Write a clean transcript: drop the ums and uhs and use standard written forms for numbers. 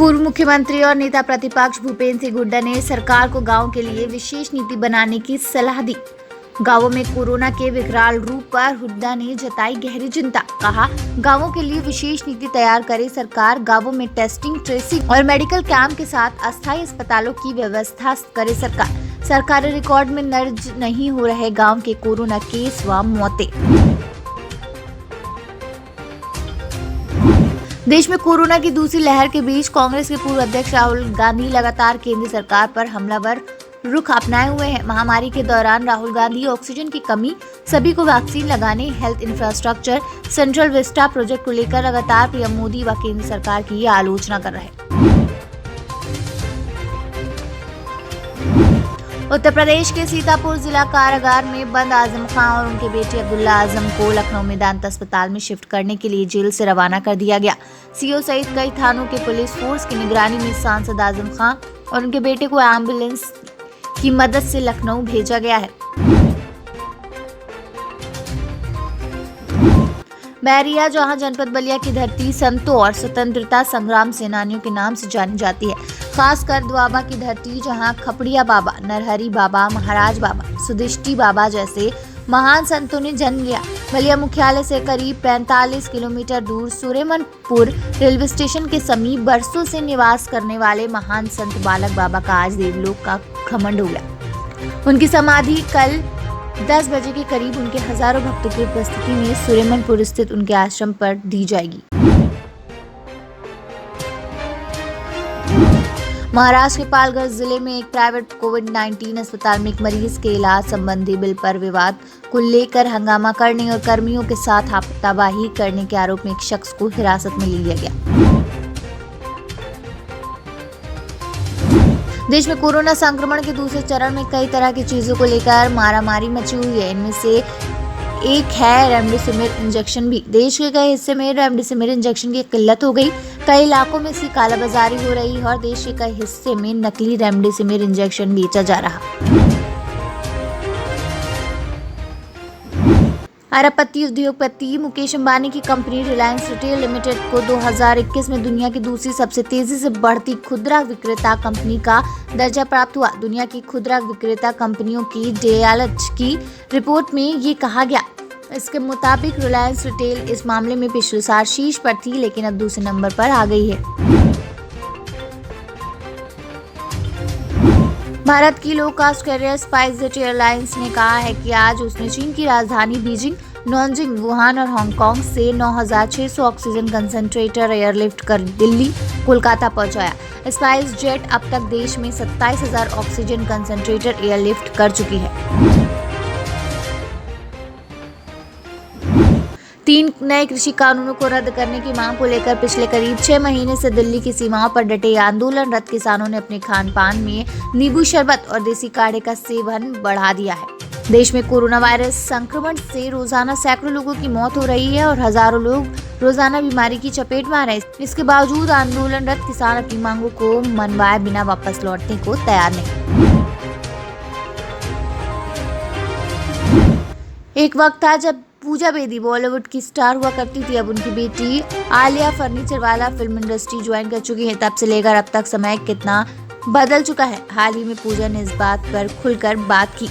पूर्व मुख्यमंत्री और नेता प्रतिपक्ष भूपेंद्र सिंह हुड्डा ने सरकार को गांव के लिए विशेष नीति बनाने की सलाह दी। गांवों में कोरोना के विकराल रूप पर हुड्डा ने जताई गहरी चिंता। कहा, गांवों के लिए विशेष नीति तैयार करे सरकार। गांवों में टेस्टिंग, ट्रेसिंग और मेडिकल कैंप के साथ अस्थायी अस्पतालों की व्यवस्था करे सरकार। सरकारी रिकॉर्ड में दर्ज नहीं हो रहे गाँव के कोरोना केस व मौतें। देश में कोरोना की दूसरी लहर के बीच कांग्रेस के पूर्व अध्यक्ष राहुल गांधी लगातार केंद्र सरकार पर हमलावर रुख अपनाए हुए हैं। महामारी के दौरान राहुल गांधी ऑक्सीजन की कमी, सभी को वैक्सीन लगाने, health infrastructure, central Vista project को लेकर लगातार पीएम मोदी व केंद्र सरकार की आलोचना कर रहे हैं। उत्तर प्रदेश के सीतापुर जिला कारागार में बंद आजम खां और उनके बेटे अब्दुल्ला आजम को लखनऊ मेदांत अस्पताल में शिफ्ट करने के लिए जेल से रवाना कर दिया गया। सीओ सहित कई थानों के पुलिस फोर्स की निगरानी में सांसद आजम खां और उनके बेटे को एम्बुलेंस की मदद से लखनऊ भेजा गया है। बैरिया, जहां जनपद बलिया की धरती संतों और स्वतंत्रता संग्राम सेनानियों के नाम से जानी जाती है, खासकर द्वाबा की धरती जहां खपड़िया बाबा, नरहरी बाबा, महाराज बाबा, सुदिष्टि बाबा जैसे महान संतों ने जन्म लिया। बलिया मुख्यालय से करीब 45 किलोमीटर दूर सुरेमनपुर रेलवे स्टेशन के समीप बरसों से निवास करने वाले महान संत बालक बाबा का आज देवलोक का घमंड हुआ। उनकी समाधि कल 10 बजे के करीब उनके हजारों भक्तों की उपस्थिति में सुरेमनपुर स्थित उनके आश्रम पर दी जाएगी। महाराष्ट्र के पालघर जिले में एक प्राइवेट कोविड-19 अस्पताल में एक मरीज के इलाज संबंधी बिल पर विवाद को लेकर हंगामा करने और कर्मियों के साथ हाथापाई करने के आरोप में एक शख्स को हिरासत में लिया गया। देश में कोरोना संक्रमण के दूसरे चरण में कई तरह की चीजों को लेकर मारामारी मची हुई है। इनमें से एक है रेमडेसिविर इंजेक्शन भी। देश के कई हिस्से में रेमडेसिविर इंजेक्शन की किल्लत हो गई। कई इलाकों में इसकी कालाबाजारी हो रही है और देश के कई हिस्से में नकली रेमडेसिविर इंजेक्शन बेचा जा रहा। अरबपति उद्योगपति मुकेश अंबानी की कंपनी रिलायंस रिटेल लिमिटेड को 2021 में दुनिया की दूसरी सबसे तेजी से बढ़ती खुदरा विक्रेता कंपनी का दर्जा प्राप्त हुआ। दुनिया की खुदरा विक्रेता कंपनियों की डेलॉयट की रिपोर्ट में ये कहा गया। इसके मुताबिक रिलायंस रिटेल इस मामले में पिछले साल शीर्ष पर थी, लेकिन अब दूसरे नंबर पर आ गई है। भारत की लो कास्ट कैरियर स्पाइसजेट एयरलाइंस ने कहा है कि आज उसने चीन की राजधानी बीजिंग, नॉनजिंग, वुहान और हांगकांग से 9,600 ऑक्सीजन कंसंट्रेटर एयरलिफ्ट कर दिल्ली, कोलकाता पहुंचाया। स्पाइसजेट अब तक देश में 27,000 ऑक्सीजन कंसंट्रेटर एयरलिफ्ट कर चुकी है। 3 नए कृषि कानूनों को रद्द करने की मांग को लेकर पिछले करीब 6 महीने से दिल्ली की सीमाओं पर डटे आंदोलनरत किसानों ने अपने खान पान में नींबू शरबत और देसी काढ़े का सेवन बढ़ा दिया है। देश में कोरोना वायरस संक्रमण से रोजाना सैकड़ों लोगों की मौत हो रही है और हजारों लोग रोजाना बीमारी की चपेट में आ रहे हैं। इसके बावजूद आंदोलनरत किसान अपनी मांगों को मनवाए बिना वापस लौटने को तैयार नहीं। एक वक्त था जब पूजा बेदी बॉलीवुड की स्टार हुआ करती थी। अब उनकी बेटी आलिया फर्नीचर वाला फिल्म इंडस्ट्री ज्वाइन कर चुकी है। तब से लेकर अब तक समय कितना बदल चुका है। हाल ही में पूजा ने इस बात पर खुलकर बात की।